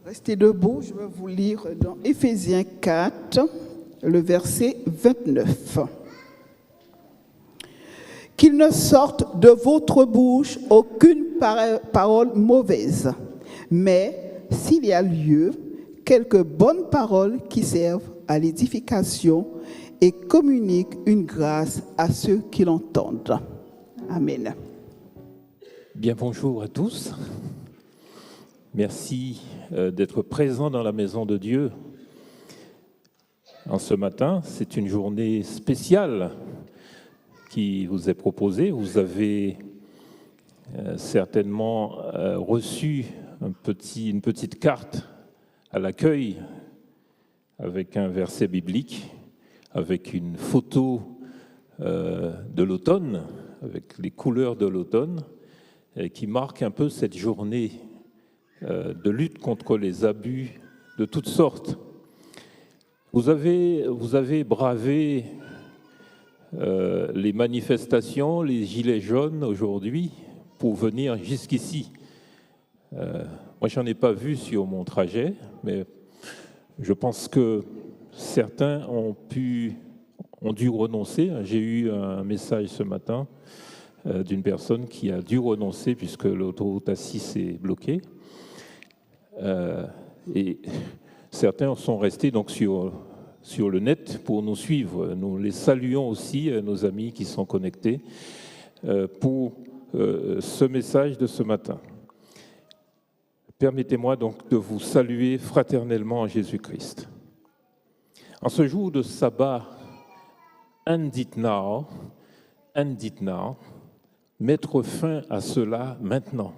Restez debout, je vais vous lire dans Éphésiens 4, le verset 29. Qu'il ne sorte de votre bouche aucune parole mauvaise, mais s'il y a lieu, quelques bonnes paroles qui servent à l'édification et communiquent une grâce à ceux qui l'entendent. Amen. Bien, bonjour à tous. Merci d'être présents dans la maison de Dieu. En ce matin, c'est une journée spéciale qui vous est proposée. Vous avez certainement reçu une petite carte à l'accueil avec un verset biblique, avec une photo de l'automne, avec les couleurs de l'automne, qui marque un peu cette journée de lutte contre les abus de toutes sortes. Vous avez bravé les manifestations, les gilets jaunes aujourd'hui pour venir jusqu'ici. Moi, j'en ai pas vu sur mon trajet, mais je pense que certains ont dû renoncer. J'ai eu un message ce matin d'une personne qui a dû renoncer puisque l'autoroute A6 est bloquée. Et certains sont restés donc sur le net pour nous suivre. Nous les saluons aussi, nos amis qui sont connectés, pour ce message de ce matin. Permettez-moi donc de vous saluer fraternellement en Jésus-Christ. En ce jour de sabbat, and it now, mettre fin à cela maintenant.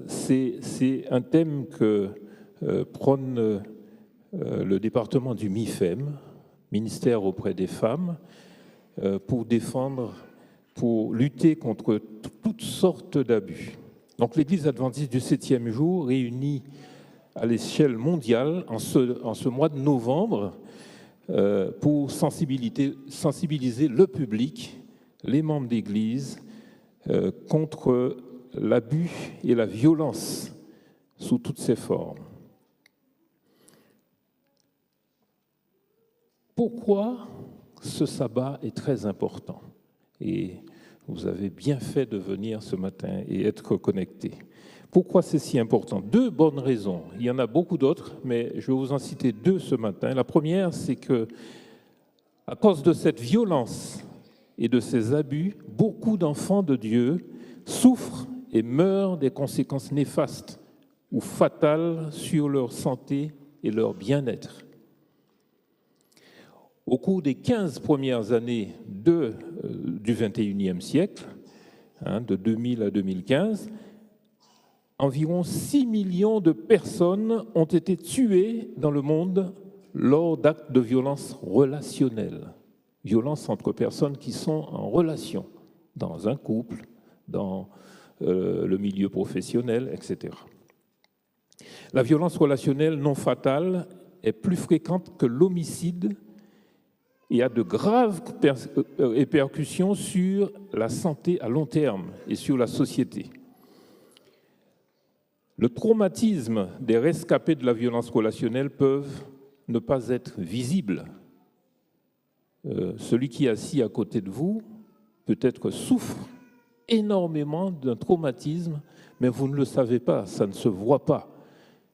C'est un thème que prône le département du MIFEM, ministère auprès des femmes, pour lutter contre toutes sortes d'abus. Donc l'Église adventiste du 7e jour réunie à l'échelle mondiale en ce mois de novembre pour sensibiliser le public, les membres d'Église, contre l'abus et la violence sous toutes ses formes. Pourquoi ce sabbat est très important? Et vous avez bien fait de venir ce matin et être connectés. Pourquoi c'est si important? Deux bonnes raisons. Il y en a beaucoup d'autres, mais je vais vous en citer deux ce matin. La première, c'est que, à cause de cette violence et de ces abus, beaucoup d'enfants de Dieu souffrent et meurent des conséquences néfastes ou fatales sur leur santé et leur bien-être. Au cours des 15 premières années du XXIe siècle, de 2000 à 2015, environ 6 millions de personnes ont été tuées dans le monde lors d'actes de violence relationnelle. Violence entre personnes qui sont en relation, dans un couple, dans le milieu professionnel, etc. La violence relationnelle non fatale est plus fréquente que l'homicide et a de graves répercussions sur la santé à long terme et sur la société. Le traumatisme des rescapés de la violence relationnelle peuvent ne pas être visibles. Celui qui est assis à côté de vous peut-être souffre énormément d'un traumatisme, mais vous ne le savez pas, ça ne se voit pas.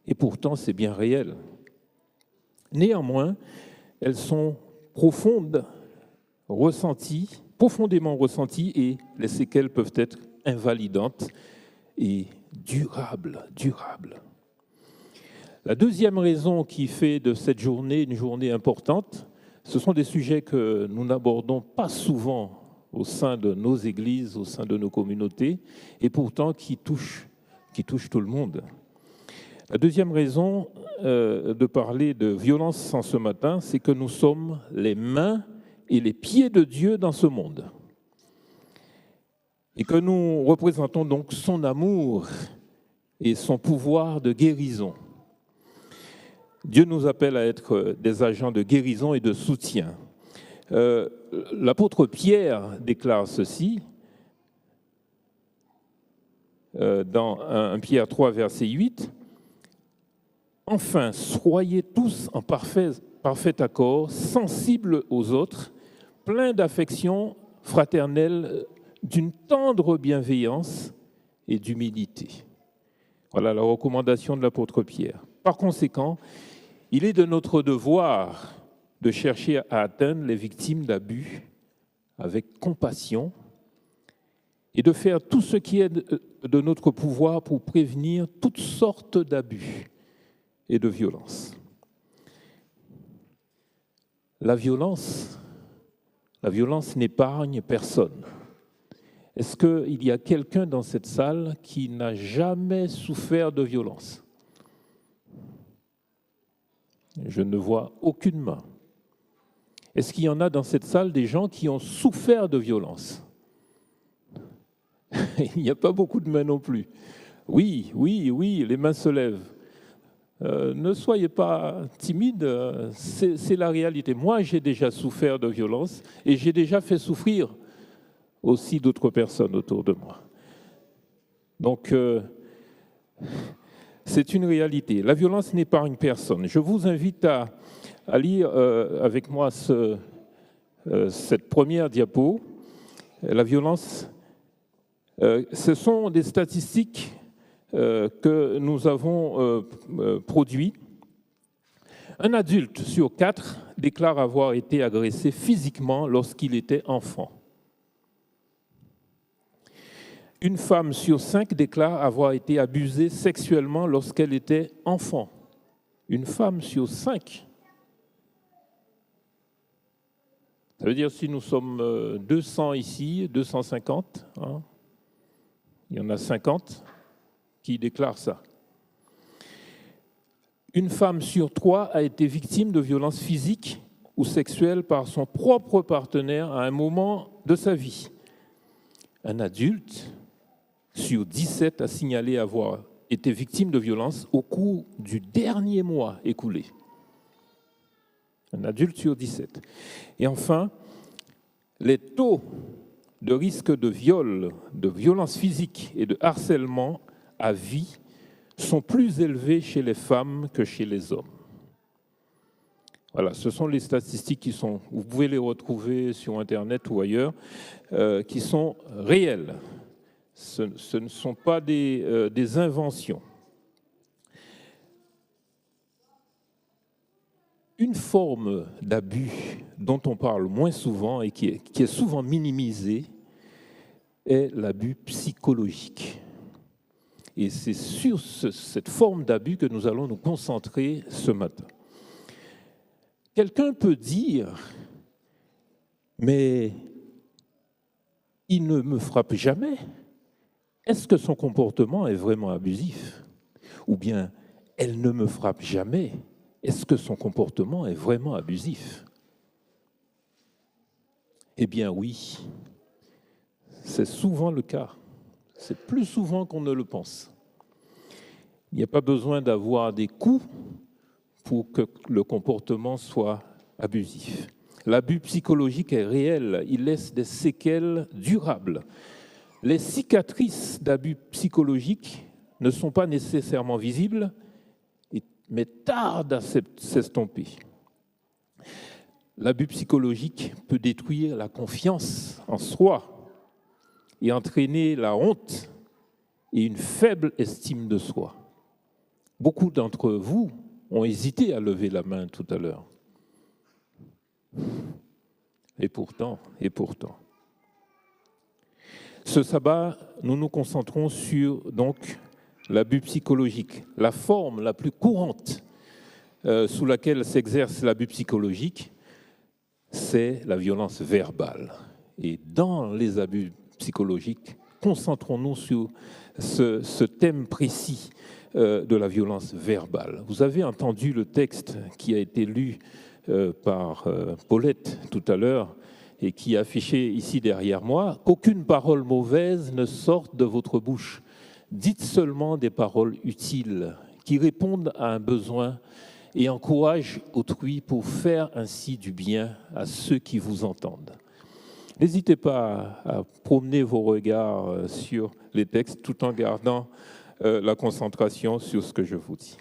Et pourtant, c'est bien réel. Néanmoins, elles sont profondément ressenties et les séquelles peuvent être invalidantes et durables. La deuxième raison qui fait de cette journée une journée importante, ce sont des sujets que nous n'abordons pas souvent au sein de nos églises, au sein de nos communautés, et pourtant qui touchent tout le monde. La deuxième raison de parler de violence en ce matin, c'est que nous sommes les mains et les pieds de Dieu dans ce monde. Et que nous représentons donc son amour et son pouvoir de guérison. Dieu nous appelle à être des agents de guérison et de soutien. L'apôtre Pierre déclare ceci dans 1 Pierre 3, verset 8. Enfin, soyez tous en parfait accord, sensibles aux autres, pleins d'affection fraternelle, d'une tendre bienveillance et d'humilité. Voilà la recommandation de l'apôtre Pierre. Par conséquent, il est de notre devoir de chercher à atteindre les victimes d'abus avec compassion et de faire tout ce qui est de notre pouvoir pour prévenir toutes sortes d'abus et de violences. La violence n'épargne personne. Est-ce qu'il y a quelqu'un dans cette salle qui n'a jamais souffert de violence? Je ne vois aucune main. Est-ce qu'il y en a dans cette salle des gens qui ont souffert de violence? Il n'y a pas beaucoup de mains non plus. Oui, les mains se lèvent. Ne soyez pas timides, c'est la réalité. Moi, j'ai déjà souffert de violence et j'ai déjà fait souffrir aussi d'autres personnes autour de moi. Donc, c'est une réalité. La violence n'épargne personne. Je vous invite à lire avec moi cette première diapo. La violence, ce sont des statistiques que nous avons produites. Un adulte sur 4 déclare avoir été agressé physiquement lorsqu'il était enfant. Une femme sur 5 déclare avoir été abusée sexuellement lorsqu'elle était enfant. Une femme sur 5. Ça veut dire si nous sommes 200 ici, 250, hein, il y en a 50 qui déclarent ça. Une femme sur 3 a été victime de violences physiques ou sexuelles par son propre partenaire à un moment de sa vie. Un adulte sur 17 a signalé avoir été victime de violences au cours du dernier mois écoulé. Un adulte sur 17. Et enfin, les taux de risque de viol, de violence physique et de harcèlement à vie sont plus élevés chez les femmes que chez les hommes. Voilà, ce sont les statistiques qui sont, vous pouvez les retrouver sur Internet ou ailleurs, qui sont réelles. Ce ne sont pas des inventions. Une forme d'abus dont on parle moins souvent et qui est souvent minimisée est l'abus psychologique. Et c'est sur cette forme d'abus que nous allons nous concentrer ce matin. Quelqu'un peut dire, mais il ne me frappe jamais. Est-ce que son comportement est vraiment abusif? Ou bien, elle ne me frappe jamais. Est-ce que son comportement est vraiment abusif? Eh bien oui, c'est souvent le cas. C'est plus souvent qu'on ne le pense. Il n'y a pas besoin d'avoir des coups pour que le comportement soit abusif. L'abus psychologique est réel, il laisse des séquelles durables. Les cicatrices d'abus psychologiques ne sont pas nécessairement visibles, mais tardent à s'estomper. L'abus psychologique peut détruire la confiance en soi et entraîner la honte et une faible estime de soi. Beaucoup d'entre vous ont hésité à lever la main tout à l'heure. Et pourtant. Ce sabbat, nous nous concentrons sur donc l'abus psychologique. La forme la plus courante sous laquelle s'exerce l'abus psychologique, c'est la violence verbale. Et dans les abus psychologiques, concentrons-nous sur ce thème précis de la violence verbale. Vous avez entendu le texte qui a été lu par Paulette tout à l'heure et qui est affiché ici derrière moi, qu'aucune parole mauvaise ne sorte de votre bouche. Dites seulement des paroles utiles qui répondent à un besoin et encouragent autrui pour faire ainsi du bien à ceux qui vous entendent. N'hésitez pas à promener vos regards sur les textes tout en gardant la concentration sur ce que je vous dis.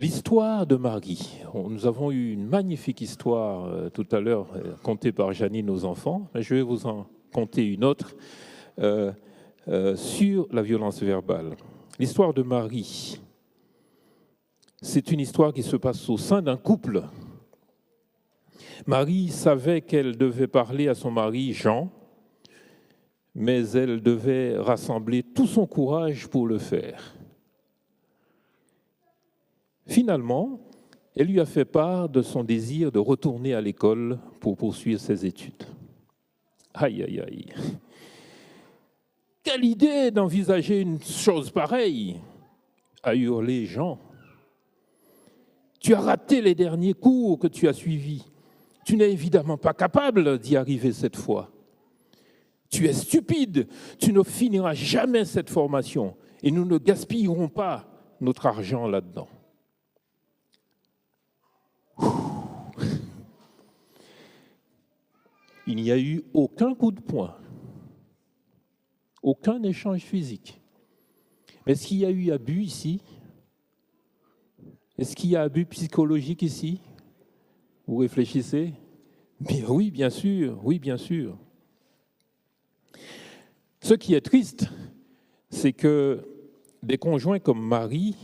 L'histoire de Marie. Nous avons eu une magnifique histoire tout à l'heure contée par Janine aux enfants. Je vais vous en conter une autre sur la violence verbale. L'histoire de Marie, c'est une histoire qui se passe au sein d'un couple. Marie savait qu'elle devait parler à son mari Jean, mais elle devait rassembler tout son courage pour le faire. Finalement, elle lui a fait part de son désir de retourner à l'école pour poursuivre ses études. Aïe, aïe, aïe. Quelle idée d'envisager une chose pareille, a hurlé Jean. Tu as raté les derniers cours que tu as suivis. Tu n'es évidemment pas capable d'y arriver cette fois. Tu es stupide, tu ne finiras jamais cette formation et nous ne gaspillerons pas notre argent là-dedans. Il n'y a eu aucun coup de poing, aucun échange physique. Mais est-ce qu'il y a eu abus ici? Est-ce qu'il y a abus psychologique ici? Vous réfléchissez? Oui, bien sûr, oui, bien sûr. Ce qui est triste, c'est que des conjoints comme Marie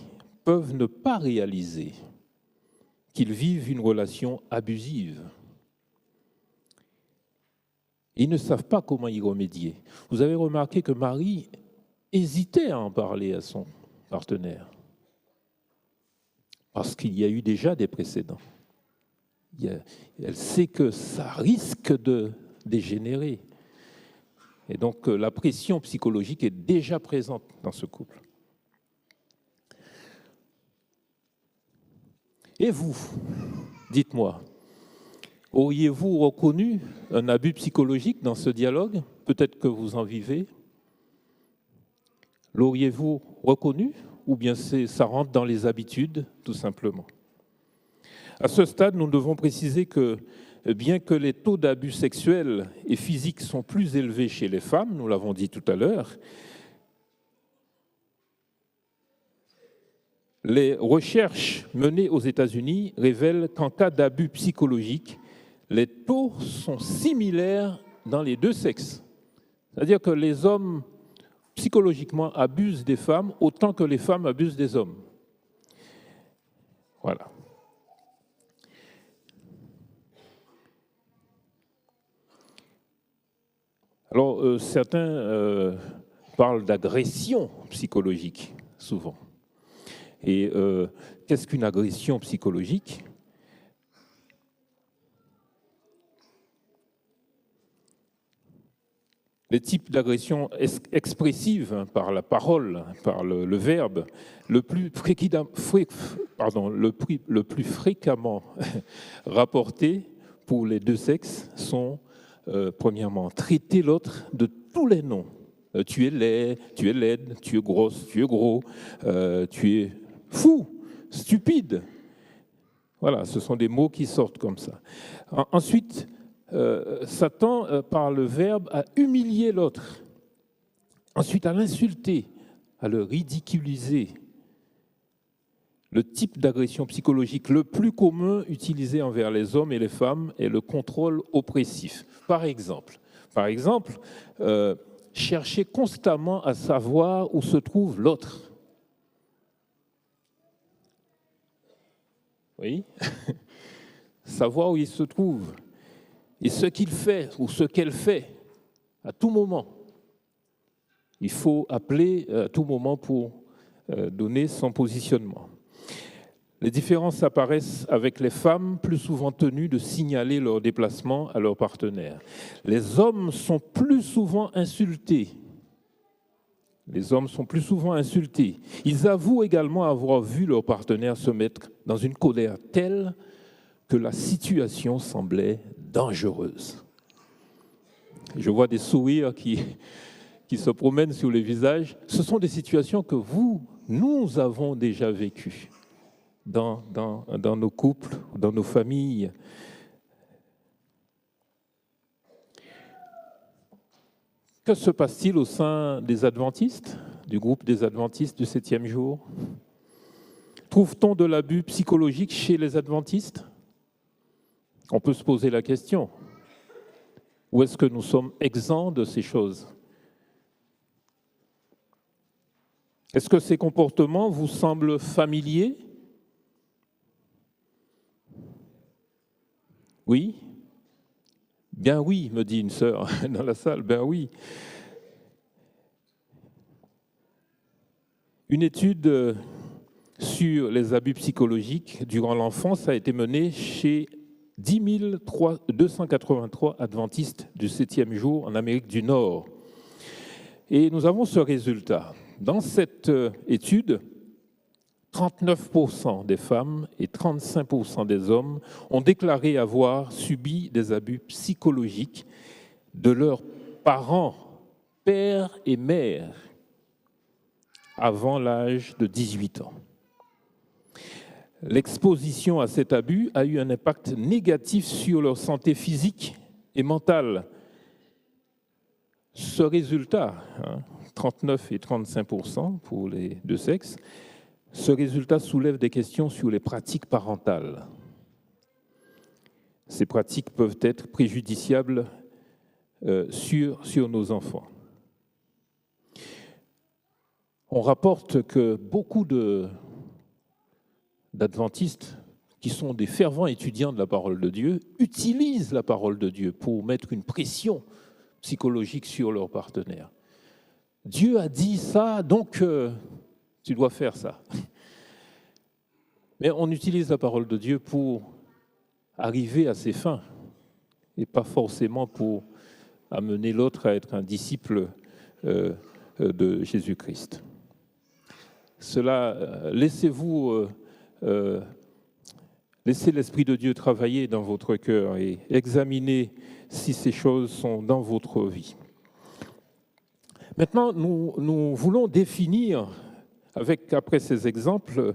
peuvent ne pas réaliser qu'ils vivent une relation abusive. Ils ne savent pas comment y remédier. Vous avez remarqué que Marie hésitait à en parler à son partenaire, parce qu'il y a eu déjà des précédents. Elle sait que ça risque de dégénérer. Et donc la pression psychologique est déjà présente dans ce couple. Et vous, dites-moi, auriez-vous reconnu un abus psychologique dans ce dialogue? Peut-être que vous en vivez. L'auriez-vous reconnu? Ou bien ça rentre dans les habitudes, tout simplement? À ce stade, nous devons préciser que, bien que les taux d'abus sexuels et physiques sont plus élevés chez les femmes, nous l'avons dit tout à l'heure, les recherches menées aux États-Unis révèlent qu'en cas d'abus psychologique, les taux sont similaires dans les deux sexes. C'est-à-dire que les hommes, psychologiquement, abusent des femmes autant que les femmes abusent des hommes. Voilà. Alors, certains parlent d'agression psychologique, souvent. Et qu'est-ce qu'une agression psychologique? Les types d'agressions expressives par la parole, par le verbe, le plus fréquemment rapportés pour les deux sexes sont, premièrement, traiter l'autre de tous les noms. Tu es laid, tu es laide, tu es grosse, tu es gros, tu es fou, stupide. Voilà, ce sont des mots qui sortent comme ça. Ensuite, Satan, par le verbe, à humilier l'autre. Ensuite, à l'insulter, à le ridiculiser. Le type d'agression psychologique le plus commun utilisé envers les hommes et les femmes est le contrôle oppressif. Par exemple, chercher constamment à savoir où se trouve l'autre. Oui, savoir où il se trouve et ce qu'il fait ou ce qu'elle fait à tout moment. Il faut appeler à tout moment pour donner son positionnement. Les différences apparaissent avec les femmes plus souvent tenues de signaler leur déplacement à leur partenaire. Les hommes sont plus souvent insultés. Les hommes sont plus souvent insultés. Ils avouent également avoir vu leur partenaire se mettre dans une colère telle que la situation semblait dangereuse. Je vois des sourires qui se promènent sur les visages. Ce sont des situations que nous avons déjà vécues dans nos couples, dans nos familles. Que se passe-t-il au sein des adventistes, du groupe des adventistes du 7e jour? Trouve-t-on de l'abus psychologique chez les adventistes? On peut se poser la question. Ou est-ce que nous sommes exempts de ces choses? Est-ce que ces comportements vous semblent familiers? Oui? Bien oui, me dit une sœur dans la salle, ben oui. Une étude sur les abus psychologiques durant l'enfance a été menée chez 10 283 adventistes du 7e jour en Amérique du Nord. Et nous avons ce résultat. Dans cette étude, 39% des femmes et 35% des hommes ont déclaré avoir subi des abus psychologiques de leurs parents, père et mère, avant l'âge de 18 ans. L'exposition à cet abus a eu un impact négatif sur leur santé physique et mentale. Ce résultat, 39 et 35% pour les deux sexes, ce résultat soulève des questions sur les pratiques parentales. Ces pratiques peuvent être préjudiciables sur nos enfants. On rapporte que beaucoup d'adventistes, qui sont des fervents étudiants de la parole de Dieu, utilisent la parole de Dieu pour mettre une pression psychologique sur leur partenaire. Dieu a dit ça, donc tu dois faire ça. Mais on utilise la parole de Dieu pour arriver à ses fins et pas forcément pour amener l'autre à être un disciple de Jésus-Christ. Laissez l'Esprit de Dieu travailler dans votre cœur et examinez si ces choses sont dans votre vie. Maintenant, nous voulons définir, après ces exemples,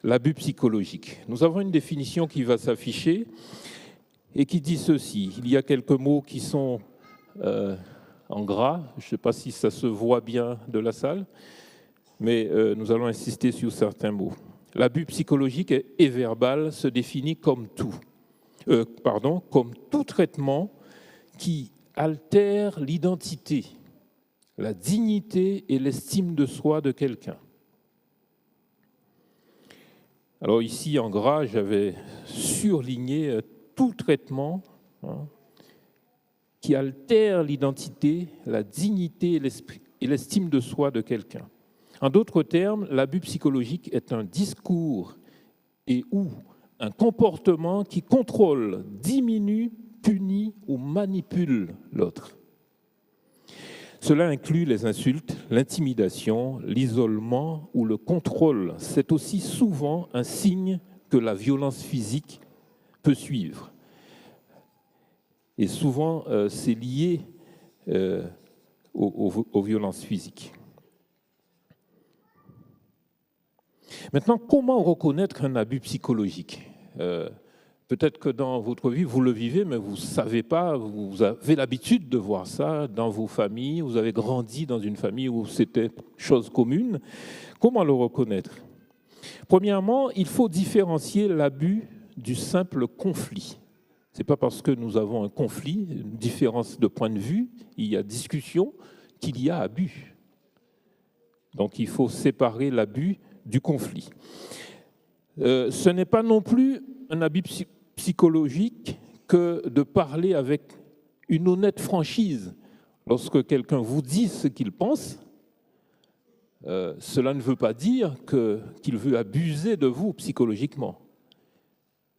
l'abus psychologique. Nous avons une définition qui va s'afficher et qui dit ceci. Il y a quelques mots qui sont en gras. Je ne sais pas si ça se voit bien de la salle, mais nous allons insister sur certains mots. L'abus psychologique et verbal se définit comme tout traitement qui altère l'identité, la dignité et l'estime de soi de quelqu'un. Alors ici, en gras, j'avais surligné tout traitement qui altère l'identité, la dignité et l'estime de soi de quelqu'un. En d'autres termes, l'abus psychologique est un discours ou un comportement qui contrôle, diminue, punit ou manipule l'autre. Cela inclut les insultes, l'intimidation, l'isolement ou le contrôle. C'est aussi souvent un signe que la violence physique peut suivre. Et souvent, c'est lié aux violences physiques. Maintenant, comment reconnaître un abus psychologique ? Peut-être que dans votre vie, vous le vivez, mais vous ne savez pas, vous avez l'habitude de voir ça dans vos familles, vous avez grandi dans une famille où c'était chose commune. Comment le reconnaître ? Premièrement, il faut différencier l'abus du simple conflit. Ce n'est pas parce que nous avons un conflit, une différence de point de vue, il y a discussion, qu'il y a abus. Donc il faut séparer l'abus du conflit. Ce n'est pas non plus un abus psychologique que de parler avec une honnête franchise. Lorsque quelqu'un vous dit ce qu'il pense, cela ne veut pas dire qu'il veut abuser de vous psychologiquement.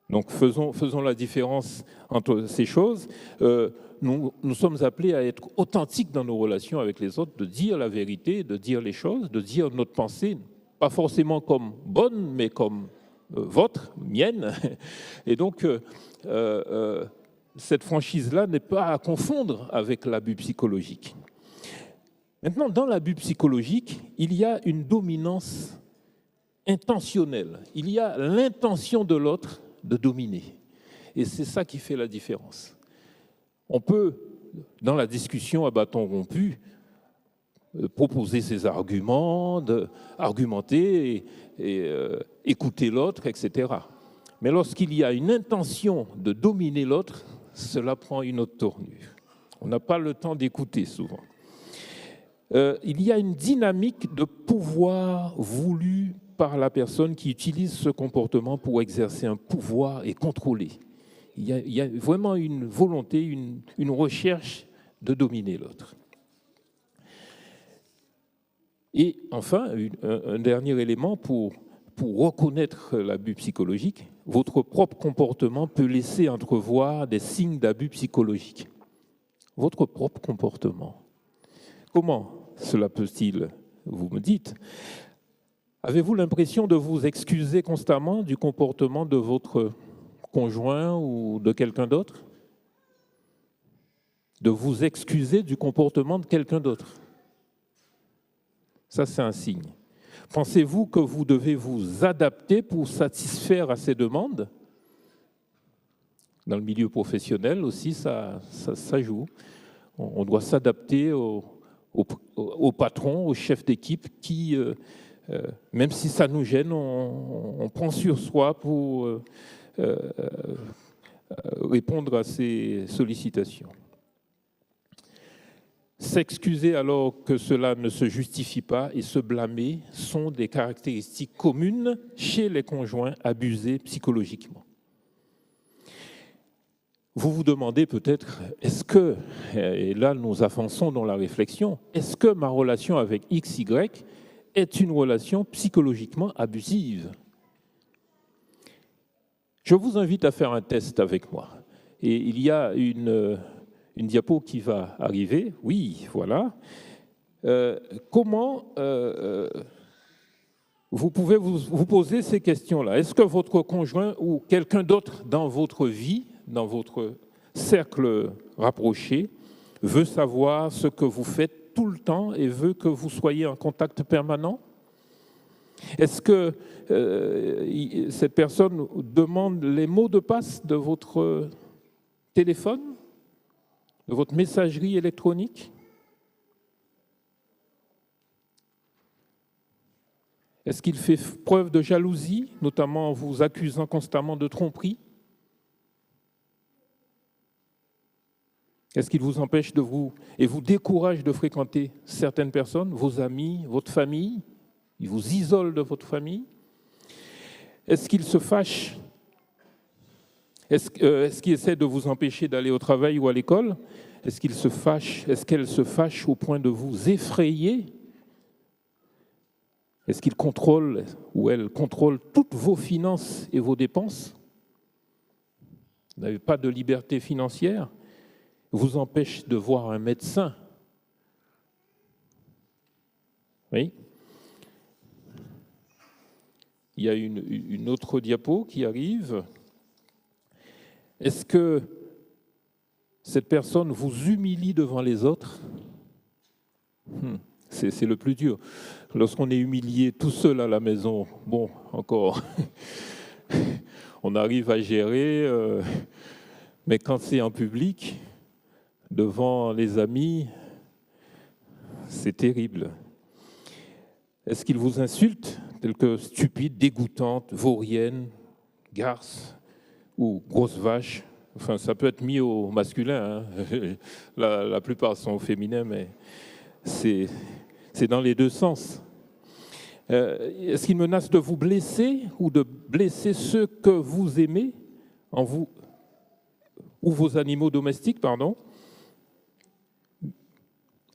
Donc faisons la différence entre ces choses. Nous sommes appelés à être authentiques dans nos relations avec les autres, de dire la vérité, de dire les choses, de dire notre pensée, pas forcément comme bonne, mais comme votre, mienne. Et donc, cette franchise-là n'est pas à confondre avec l'abus psychologique. Maintenant, dans l'abus psychologique, il y a une dominance intentionnelle. Il y a l'intention de l'autre de dominer. Et c'est ça qui fait la différence. On peut, dans la discussion à bâton rompu, proposer ses arguments, argumenter et écouter l'autre, etc. Mais lorsqu'il y a une intention de dominer l'autre, cela prend une autre tournure. On n'a pas le temps d'écouter souvent. Il y a une dynamique de pouvoir voulue par la personne qui utilise ce comportement pour exercer un pouvoir et contrôler. Il y a vraiment une volonté, une recherche de dominer l'autre. Et enfin, un dernier élément pour reconnaître l'abus psychologique, votre propre comportement peut laisser entrevoir des signes d'abus psychologique. Votre propre comportement. Comment cela peut-il, vous me dites? Avez-vous l'impression de vous excuser constamment du comportement de votre conjoint ou de quelqu'un d'autre? De vous excuser du comportement de quelqu'un d'autre? Ça, c'est un signe. Pensez-vous que vous devez vous adapter pour satisfaire à ces demandes? Dans le milieu professionnel aussi, ça joue. On doit s'adapter au patron, au chef d'équipe qui, même si ça nous gêne, on prend sur soi pour répondre à ces sollicitations. S'excuser alors que cela ne se justifie pas et se blâmer sont des caractéristiques communes chez les conjoints abusés psychologiquement. Vous vous demandez peut-être, est-ce que, et là nous avançons dans la réflexion, est-ce que ma relation avec XY est une relation psychologiquement abusive? Je vous invite à faire un test avec moi. Et il y a une diapo qui va arriver. Oui, voilà. Comment vous pouvez vous poser ces questions-là? Est-ce que votre conjoint ou quelqu'un d'autre dans votre vie, dans votre cercle rapproché, veut savoir ce que vous faites tout le temps et veut que vous soyez en contact permanent? Est-ce que cette personne demande les mots de passe de votre téléphone, de votre messagerie électronique? Est-ce qu'il fait preuve de jalousie, notamment en vous accusant constamment de tromperie? Est-ce qu'il vous empêche et vous décourage de fréquenter certaines personnes, vos amis, votre famille? Il vous isole de votre famille? Est-ce qu'il se fâche? Est-ce qu'il essaie de vous empêcher d'aller au travail ou à l'école? Est-ce qu'il se fâche? Est-ce qu'elle se fâche au point de vous effrayer? Est-ce qu'il contrôle ou elle contrôle toutes vos finances et vos dépenses? Vous n'avez pas de liberté financière? Vous empêche de voir un médecin? Oui. Il y a une autre diapo qui arrive. Est-ce que cette personne vous humilie devant les autres? C'est le plus dur. Lorsqu'on est humilié tout seul à la maison, bon, encore, on arrive à gérer, mais quand c'est en public, devant les amis, c'est terrible. Est-ce qu'il vous insulte, tel que stupide, dégoûtante, vaurienne, garce ou grosse vache? Enfin, ça peut être mis au masculin, hein. La plupart sont au féminin, mais c'est dans les deux sens. Est-ce qu'il menace de vous blesser ou de blesser ceux que vous aimez, en vous, ou vos animaux domestiques, pardon?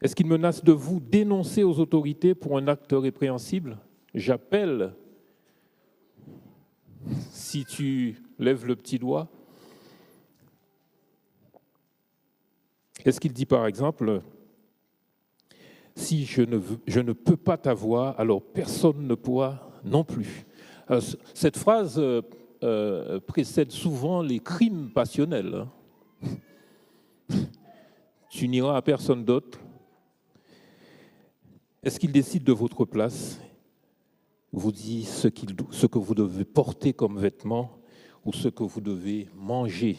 Est-ce qu'il menace de vous dénoncer aux autorités pour un acte répréhensible? J'appelle si tu lèves le petit doigt. Est-ce qu'il dit par exemple, si je ne peux pas t'avoir, alors personne ne pourra non plus? Alors, cette phrase précède souvent les crimes passionnels. Tu n'iras à personne d'autre. Est-ce qu'il décide de votre place? Vous dit ce que vous devez porter comme vêtements ou ce que vous devez manger.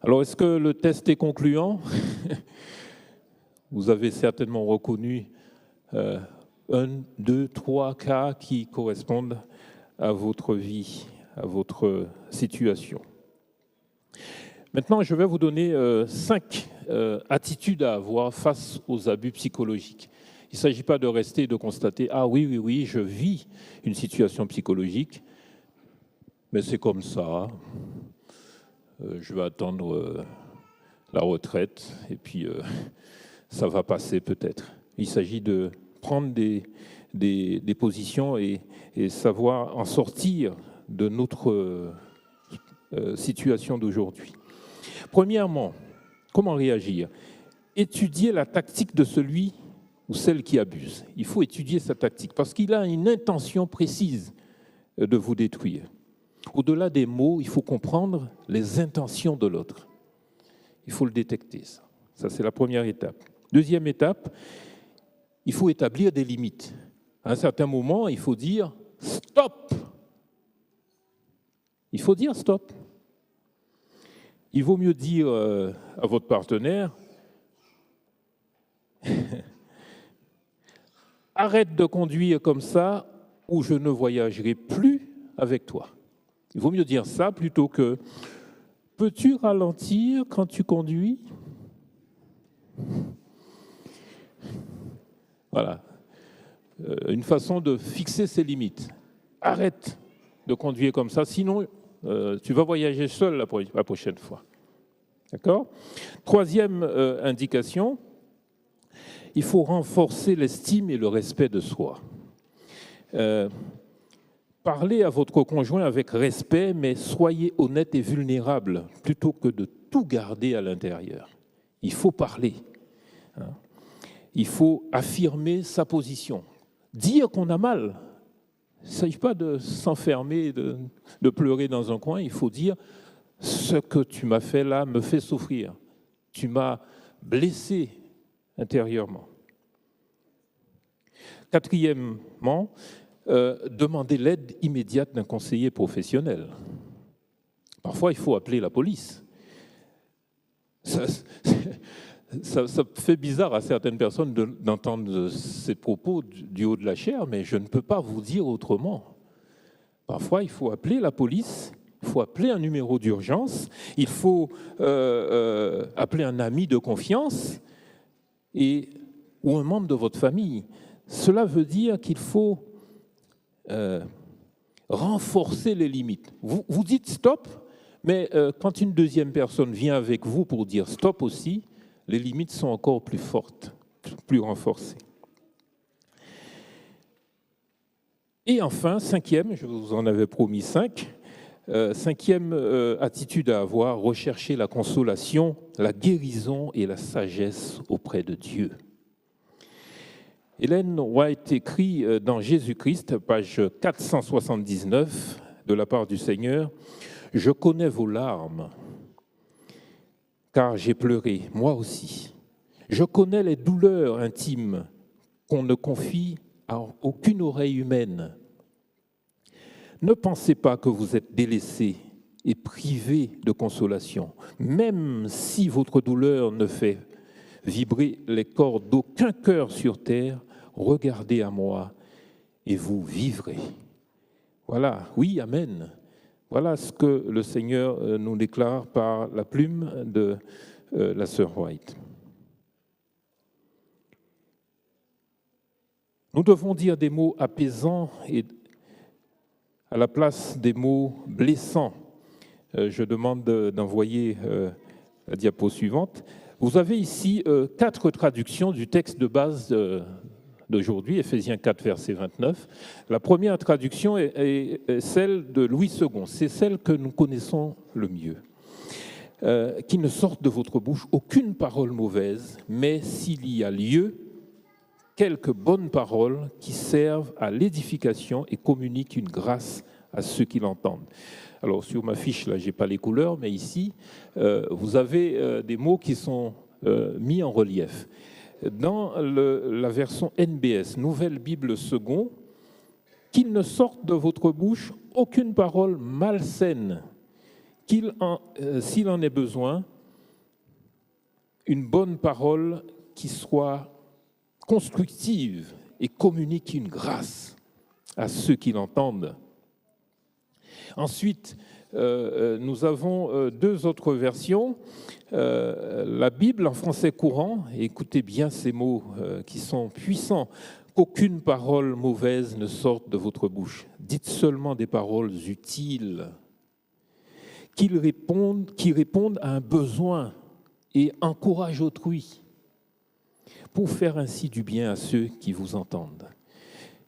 Alors, est-ce que le test est concluant? Vous avez certainement reconnu 1, 2, 3 cas qui correspondent à votre vie, à votre situation. Maintenant, je vais vous donner 5 attitudes à avoir face aux abus psychologiques. Il ne s'agit pas de rester et de constater « Ah oui, je vis une situation psychologique, mais c'est comme ça, je vais attendre la retraite et puis ça va passer peut-être ». Il s'agit de prendre des positions et savoir en sortir de notre situation d'aujourd'hui. Premièrement, comment réagir? Étudier la tactique de celui ou celle qui abuse. Il faut étudier sa tactique parce qu'il a une intention précise de vous détruire. Au-delà des mots, il faut comprendre les intentions de l'autre. Il faut le détecter, ça. Ça, c'est la première étape. Deuxième étape, il faut établir des limites. À un certain moment, il faut dire « stop ». Il faut dire « stop ». Il vaut mieux dire à votre partenaire « arrête de conduire comme ça ou je ne voyagerai plus avec toi ». Il vaut mieux dire ça plutôt que « peux-tu ralentir quand tu conduis ?» Voilà. Une façon de fixer ses limites. Arrête de conduire comme ça, sinon tu vas voyager seul la prochaine fois. D'accord ? Troisième indication, il faut renforcer l'estime et le respect de soi. Parlez à votre conjoint avec respect, mais soyez honnête et vulnérable plutôt que de tout garder à l'intérieur. Il faut parler. Il faut affirmer sa position. Dire qu'on a mal. Il ne s'agit pas de s'enfermer, de pleurer dans un coin. Il faut dire « ce que tu m'as fait là me fait souffrir. Tu m'as blessé intérieurement. » Quatrièmement, demander l'aide immédiate d'un conseiller professionnel. Parfois, il faut appeler la police. Ça fait bizarre à certaines personnes d'entendre ces propos du haut de la chair, mais je ne peux pas vous dire autrement. Parfois, il faut appeler la police, il faut appeler un numéro d'urgence, il faut appeler un ami de confiance ou un membre de votre famille. Cela veut dire qu'il faut renforcer les limites. Vous dites stop, mais quand une deuxième personne vient avec vous pour dire stop aussi, les limites sont encore plus fortes, plus renforcées. Et enfin, cinquième, je vous en avais promis 5, cinquième attitude à avoir, rechercher la consolation, la guérison et la sagesse auprès de Dieu. Ellen White écrit dans Jésus-Christ, page 479, de la part du Seigneur, « Je connais vos larmes, car j'ai pleuré, moi aussi. Je connais les douleurs intimes qu'on ne confie à aucune oreille humaine. Ne pensez pas que vous êtes délaissés et privés de consolation, même si votre douleur ne fait vibrer les cordes d'aucun cœur sur terre, regardez à moi et vous vivrez. » Voilà, oui, amen. Voilà ce que le Seigneur nous déclare par la plume de la sœur White. Nous devons dire des mots apaisants et à la place des mots blessants. Je demande d'envoyer la diapo suivante. Vous avez ici 4 traductions du texte de base d'aujourd'hui, Éphésiens 4, verset 29. La première traduction est celle de Louis II. C'est celle que nous connaissons le mieux. Qu'il ne sorte de votre bouche aucune parole mauvaise, mais s'il y a lieu, quelques bonnes paroles qui servent à l'édification et communiquent une grâce à ceux qui l'entendent. Alors, sur ma fiche, là, je n'ai pas les couleurs, mais ici, vous avez des mots qui sont mis en relief. Dans la version NBS, Nouvelle Bible Second, qu'il ne sorte de votre bouche aucune parole malsaine, s'il en est besoin, une bonne parole qui soit constructive et communique une grâce à ceux qui l'entendent. Ensuite, nous avons deux autres versions. La Bible en français courant, et écoutez bien ces mots qui sont puissants, qu'aucune parole mauvaise ne sorte de votre bouche. Dites seulement des paroles utiles, qui répondent à un besoin et encouragent autrui, pour faire ainsi du bien à ceux qui vous entendent.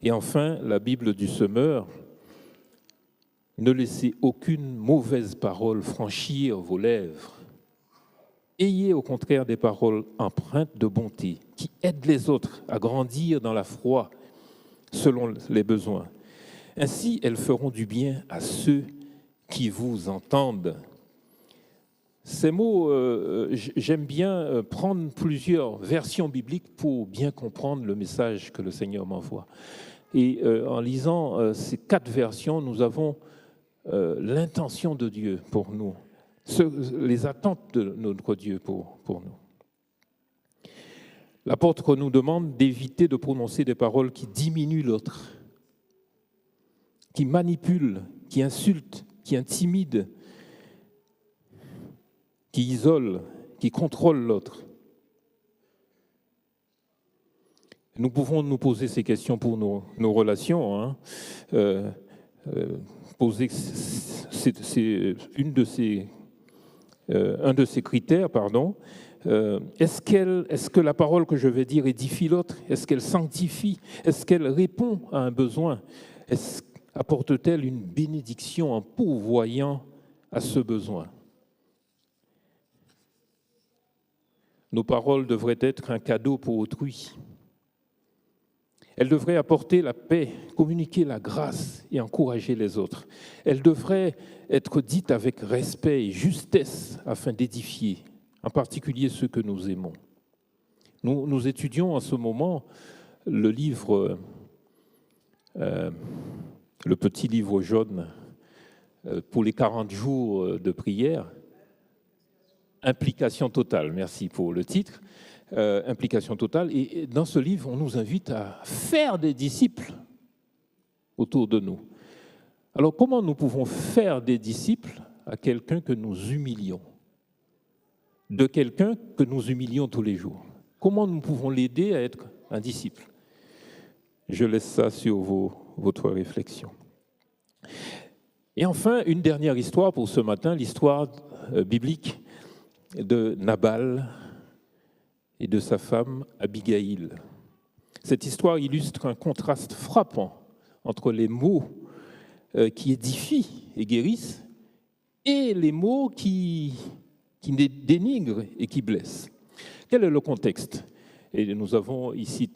Et enfin, la Bible du semeur, ne laissez aucune mauvaise parole franchir vos lèvres. Ayez au contraire des paroles empreintes de bonté, qui aident les autres à grandir dans la foi selon les besoins. Ainsi, elles feront du bien à ceux qui vous entendent. Ces mots, j'aime bien prendre plusieurs versions bibliques pour bien comprendre le message que le Seigneur m'envoie. Et en lisant ces 4 versions, nous avons l'intention de Dieu pour nous, les attentes de notre Dieu pour nous. L'apôtre nous demande d'éviter de prononcer des paroles qui diminuent l'autre, qui manipulent, qui insultent, qui intimident, qui isolent, qui contrôlent l'autre. Nous pouvons nous poser ces questions pour nos relations. C'est un de ces critères, pardon. Est-ce que la parole que je vais dire édifie l'autre? Est-ce qu'elle sanctifie? Est-ce qu'elle répond à un besoin? Apporte-t-elle une bénédiction en pourvoyant à ce besoin? Nos paroles devraient être un cadeau pour autrui. Elles devraient apporter la paix, communiquer la grâce et encourager les autres. Elles devraient être dites avec respect et justesse afin d'édifier, en particulier ceux que nous aimons. Nous étudions en ce moment le livre, le petit livre jaune pour les 40 jours de prière. Implication totale, merci pour le titre. Implication totale. Et dans ce livre, on nous invite à faire des disciples autour de nous. Alors, comment nous pouvons faire des disciples à quelqu'un que nous humilions? De quelqu'un que nous humilions tous les jours? Comment nous pouvons l'aider à être un disciple? Je laisse ça sur votre réflexion. Et enfin, une dernière histoire pour ce matin, l'histoire biblique de Nabal et de sa femme Abigail. Cette histoire illustre un contraste frappant entre les mots qui édifient et guérissent et les mots qui dénigrent et qui blessent. Quel est le contexte? Et nous avons ici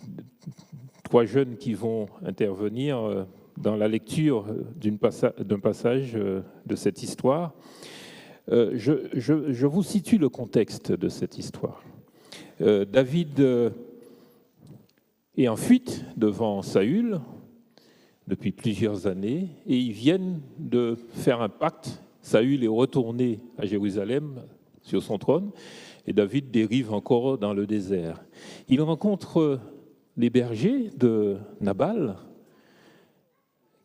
3 jeunes qui vont intervenir dans la lecture d'un passage de cette histoire. Je vous situe le contexte de cette histoire. David est en fuite devant Saül depuis plusieurs années et ils viennent de faire un pacte. Saül est retourné à Jérusalem sur son trône et David dérive encore dans le désert. Il rencontre les bergers de Nabal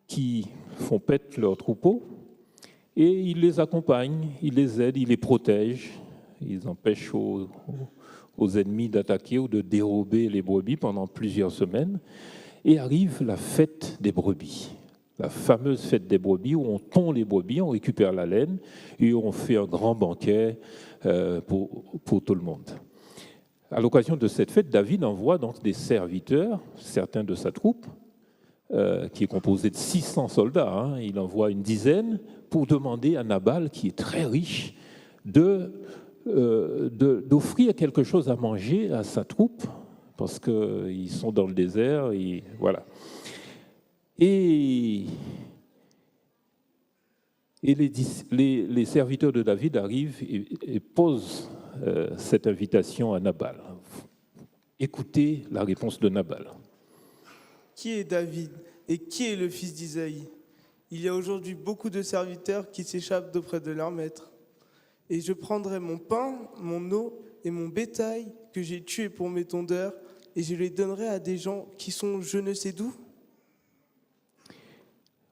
qui font paître leurs troupeaux et il les accompagne, il les aide, il les protège, ils empêchent aux ennemis d'attaquer ou de dérober les brebis pendant plusieurs semaines. Et arrive la fête des brebis, la fameuse fête des brebis où on tond les brebis, on récupère la laine et on fait un grand banquet pour tout le monde. À l'occasion de cette fête, David envoie donc des serviteurs, certains de sa troupe, qui est composée de 600 soldats, il envoie une dizaine pour demander à Nabal, qui est très riche, d'offrir quelque chose à manger à sa troupe, parce qu'ils sont dans le désert, et voilà. Et les serviteurs de David arrivent et posent cette invitation à Nabal. Écoutez la réponse de Nabal. Qui est David et qui est le fils d'Isaïe? Il y a aujourd'hui beaucoup de serviteurs qui s'échappent d'auprès de leur maître. Et je prendrai mon pain, mon eau et mon bétail que j'ai tué pour mes tondeurs, et je les donnerai à des gens qui sont je ne sais d'où.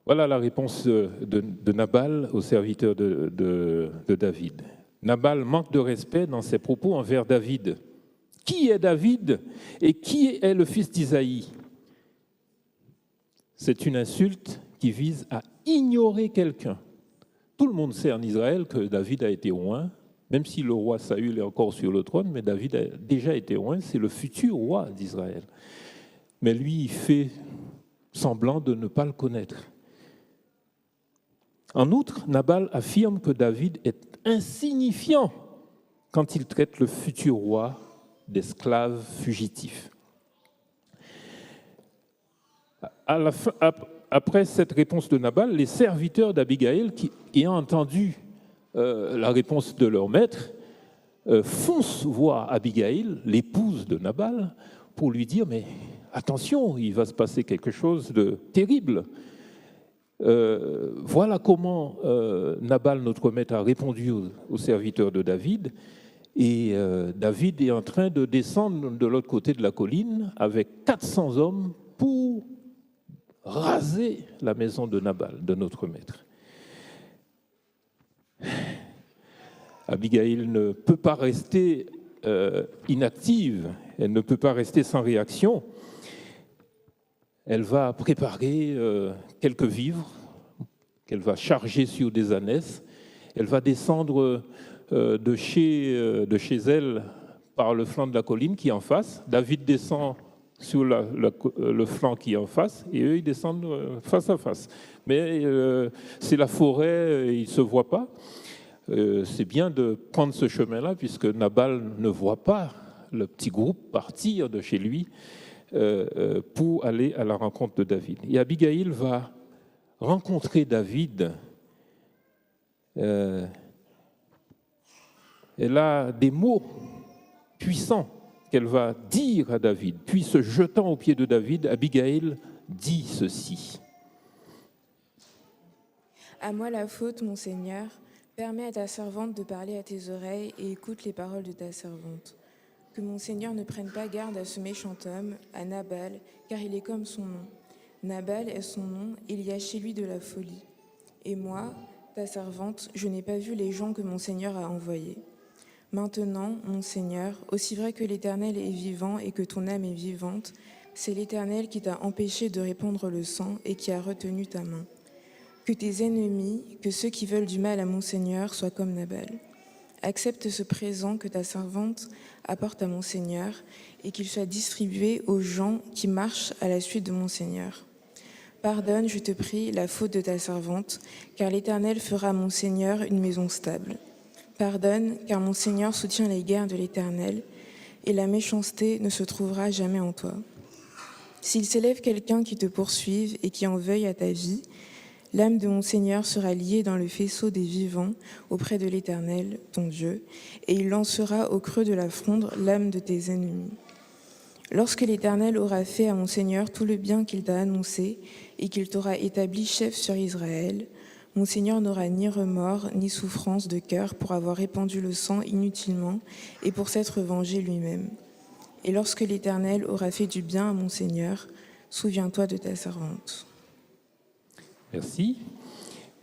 Voilà la réponse de Nabal au serviteur de David. Nabal manque de respect dans ses propos envers David. Qui est David et qui est le fils d'Isaïe? C'est une insulte qui vise à ignorer quelqu'un. Tout le monde sait en Israël que David a été oint, même si le roi Saül est encore sur le trône, mais David a déjà été oint, c'est le futur roi d'Israël. Mais lui, il fait semblant de ne pas le connaître. En outre, Nabal affirme que David est insignifiant quand il traite le futur roi d'esclave fugitif. Après cette réponse de Nabal, les serviteurs d'Abigaïl, qui ayant entendu la réponse de leur maître, foncent voir Abigaïl, l'épouse de Nabal, pour lui dire « Mais attention, il va se passer quelque chose de terrible ». Voilà comment Nabal, notre maître, a répondu aux serviteurs de David. Et David est en train de descendre de l'autre côté de la colline avec 400 hommes pour raser la maison de Nabal, de notre maître. Abigaïl ne peut pas rester inactive, elle ne peut pas rester sans réaction. Elle va préparer quelques vivres qu'elle va charger sur des ânesses. Elle va descendre de chez elle par le flanc de la colline qui est en face. David descend sur le flanc qui est en face et eux, ils descendent face à face. Mais c'est la forêt, ils ne se voient pas. C'est bien de prendre ce chemin-là puisque Nabal ne voit pas le petit groupe partir de chez lui pour aller à la rencontre de David. Et Abigaïl va rencontrer David. Elle a des mots puissants qu'elle va dire à David. Puis, se jetant aux pieds de David, Abigaïl dit ceci. À moi la faute, mon Seigneur. Permets à ta servante de parler à tes oreilles et écoute les paroles de ta servante. Que mon Seigneur ne prenne pas garde à ce méchant homme, à Nabal, car il est comme son nom. Nabal est son nom, il y a chez lui de la folie. Et moi, ta servante, je n'ai pas vu les gens que mon Seigneur a envoyés. Maintenant, mon Seigneur, aussi vrai que l'Éternel est vivant et que ton âme est vivante, c'est l'Éternel qui t'a empêché de répandre le sang et qui a retenu ta main. Que tes ennemis, que ceux qui veulent du mal à mon Seigneur, soient comme Nabal. Accepte ce présent que ta servante apporte à mon Seigneur et qu'il soit distribué aux gens qui marchent à la suite de mon Seigneur. Pardonne, je te prie, la faute de ta servante, car l'Éternel fera à mon Seigneur une maison stable. Pardonne, car mon Seigneur soutient les guerres de l'Éternel, et la méchanceté ne se trouvera jamais en toi. S'il s'élève quelqu'un qui te poursuive et qui en veuille à ta vie, l'âme de mon Seigneur sera liée dans le faisceau des vivants auprès de l'Éternel, ton Dieu, et il lancera au creux de la fronde l'âme de tes ennemis. Lorsque l'Éternel aura fait à mon Seigneur tout le bien qu'il t'a annoncé et qu'il t'aura établi chef sur Israël, mon Seigneur n'aura ni remords ni souffrance de cœur pour avoir répandu le sang inutilement et pour s'être vengé lui-même. Et lorsque l'Éternel aura fait du bien à mon Seigneur, souviens-toi de ta servante. Merci.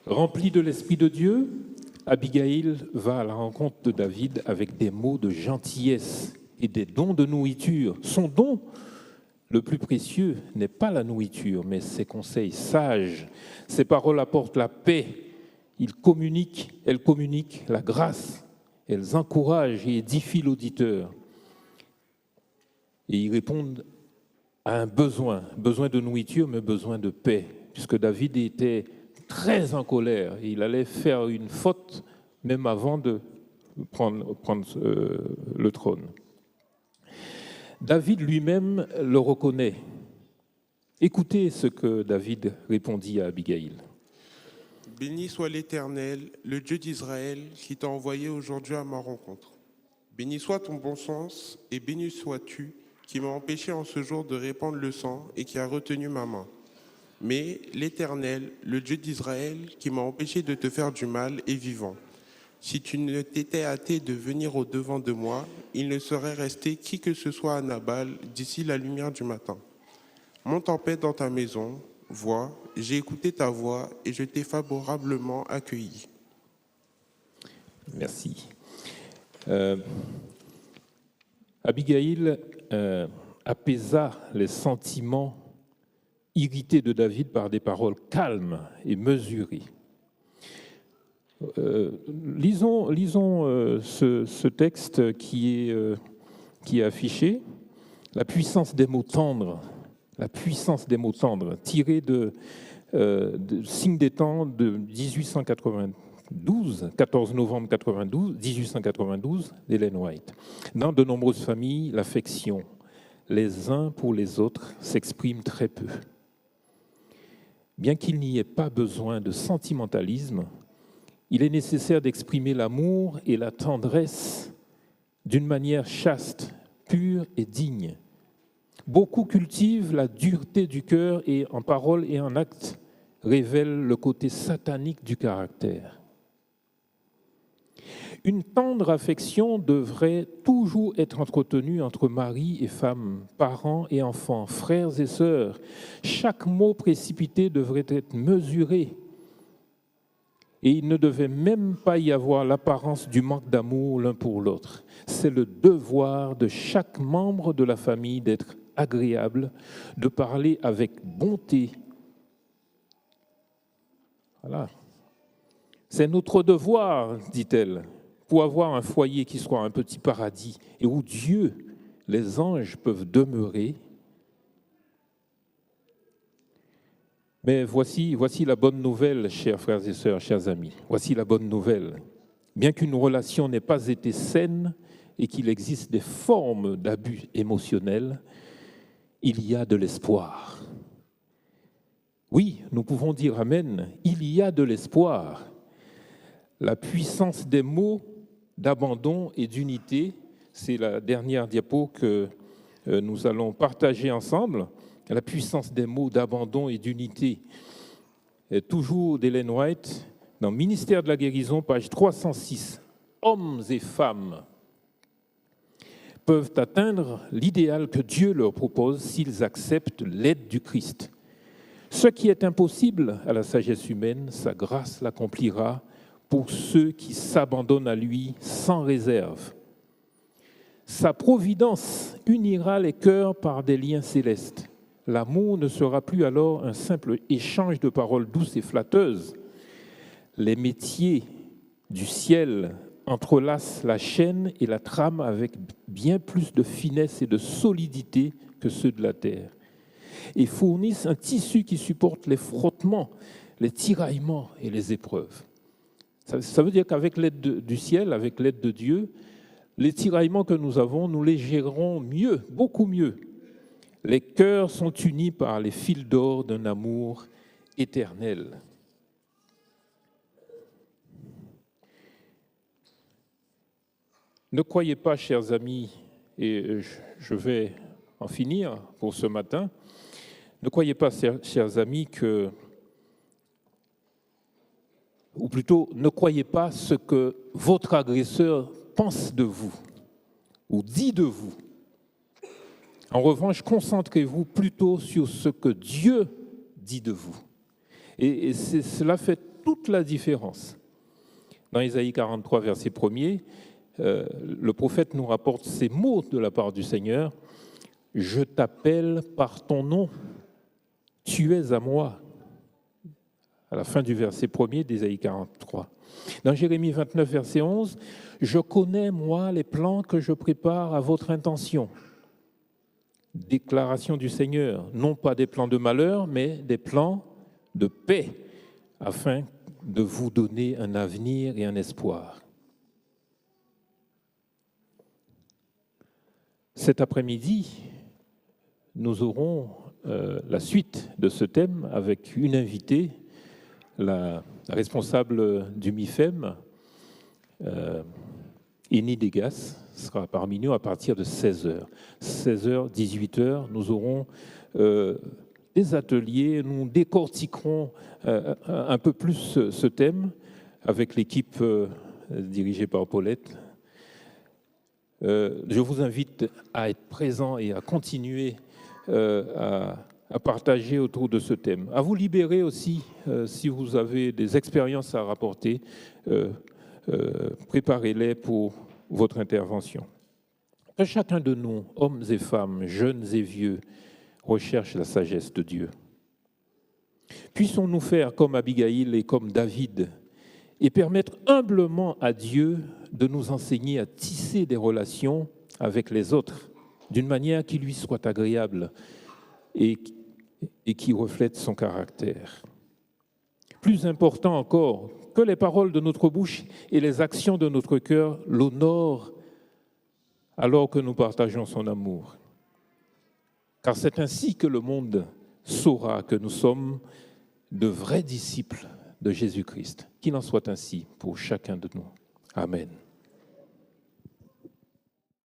Remplie de l'Esprit de Dieu, Abigaïl va à la rencontre de David avec des mots de gentillesse et des dons de nourriture. Son don le plus précieux n'est pas la nourriture, mais ses conseils sages. Ses paroles apportent la paix. Elles communiquent la grâce. Elles encouragent et édifient l'auditeur. Et ils répondent à un besoin de nourriture, mais besoin de paix, puisque David était très en colère. Il allait faire une faute même avant de prendre le trône. David lui-même le reconnaît. Écoutez ce que David répondit à Abigaïl. Béni soit l'Éternel, le Dieu d'Israël, qui t'a envoyé aujourd'hui à ma rencontre. Béni soit ton bon sens, et béni sois-tu, qui m'a empêché en ce jour de répandre le sang et qui a retenu ma main. Mais l'Éternel, le Dieu d'Israël, qui m'a empêché de te faire du mal, est vivant. Si tu ne t'étais hâté de venir au-devant de moi, il ne serait resté qui que ce soit à Nabal d'ici la lumière du matin. Monte en paix dans ta maison, vois, j'ai écouté ta voix et je t'ai favorablement accueilli. Merci. Abigail apaisa les sentiments irrités de David par des paroles calmes et mesurées. Lisons ce texte qui est affiché. La puissance des mots tendres, tiré de Signe des temps de 1892, 14 novembre 1892, d'Ellen White. Dans de nombreuses familles, l'affection, les uns pour les autres, s'exprime très peu. Bien qu'il n'y ait pas besoin de sentimentalisme, il est nécessaire d'exprimer l'amour et la tendresse d'une manière chaste, pure et digne. Beaucoup cultivent la dureté du cœur et en parole et en acte révèlent le côté satanique du caractère. Une tendre affection devrait toujours être entretenue entre mari et femme, parents et enfants, frères et sœurs. Chaque mot précipité devrait être mesuré. Et il ne devait même pas y avoir l'apparence du manque d'amour l'un pour l'autre. C'est le devoir de chaque membre de la famille d'être agréable, de parler avec bonté. Voilà. C'est notre devoir, dit-elle, pour avoir un foyer qui soit un petit paradis et où Dieu, les anges peuvent demeurer. Mais voici la bonne nouvelle, chers frères et sœurs, chers amis. Voici la bonne nouvelle. Bien qu'une relation n'ait pas été saine et qu'il existe des formes d'abus émotionnels, il y a de l'espoir. Oui, nous pouvons dire Amen, il y a de l'espoir. La puissance des mots d'abandon et d'unité, c'est la dernière diapo que nous allons partager ensemble. La puissance des mots d'abandon et d'unité. Toujours d'Ellen White, dans Ministère de la guérison, page 306. Hommes et femmes peuvent atteindre l'idéal que Dieu leur propose s'ils acceptent l'aide du Christ. Ce qui est impossible à la sagesse humaine, sa grâce l'accomplira pour ceux qui s'abandonnent à lui sans réserve. Sa providence unira les cœurs par des liens célestes. L'amour ne sera plus alors un simple échange de paroles douces et flatteuses. Les métiers du ciel entrelacent la chaîne et la trame avec bien plus de finesse et de solidité que ceux de la terre, et fournissent un tissu qui supporte les frottements, les tiraillements et les épreuves. Ça veut dire qu'avec l'aide du ciel, avec l'aide de Dieu, les tiraillements que nous avons, nous les gérerons mieux, beaucoup mieux. Les cœurs sont unis par les fils d'or d'un amour éternel. Ne croyez pas, chers amis, et je vais en finir pour ce matin, ne croyez pas, chers amis, ou plutôt, ne croyez pas ce que votre agresseur pense de vous ou dit de vous. En revanche, concentrez-vous plutôt sur ce que Dieu dit de vous. Et cela fait toute la différence. Dans Isaïe 43, verset 1er, le prophète nous rapporte ces mots de la part du Seigneur. « Je t'appelle par ton nom, tu es à moi ». À la fin du verset 1er d'Isaïe 43. Dans Jérémie 29, verset 11, « Je connais, moi, les plans que je prépare à votre intention ». Déclaration du Seigneur, non pas des plans de malheur, mais des plans de paix, afin de vous donner un avenir et un espoir. Cet après-midi, nous aurons la suite de ce thème avec une invitée, la responsable du MIFEM, Eni Degas, sera parmi nous à partir de 16h. 16h, 18h, nous aurons des ateliers, nous décortiquerons un peu plus ce thème avec l'équipe dirigé par Paulette. Je vous invite à être présent et à continuer à partager autour de ce thème. À vous libérer aussi, si vous avez des expériences à rapporter, préparez-les pour votre intervention. Que chacun de nous, hommes et femmes, jeunes et vieux, recherche la sagesse de Dieu. Puissons-nous faire comme Abigail et comme David et permettre humblement à Dieu de nous enseigner à tisser des relations avec les autres d'une manière qui lui soit agréable et qui reflète son caractère. Plus important encore, que les paroles de notre bouche et les actions de notre cœur l'honorent alors que nous partageons son amour. Car c'est ainsi que le monde saura que nous sommes de vrais disciples de Jésus-Christ. Qu'il en soit ainsi pour chacun de nous. Amen.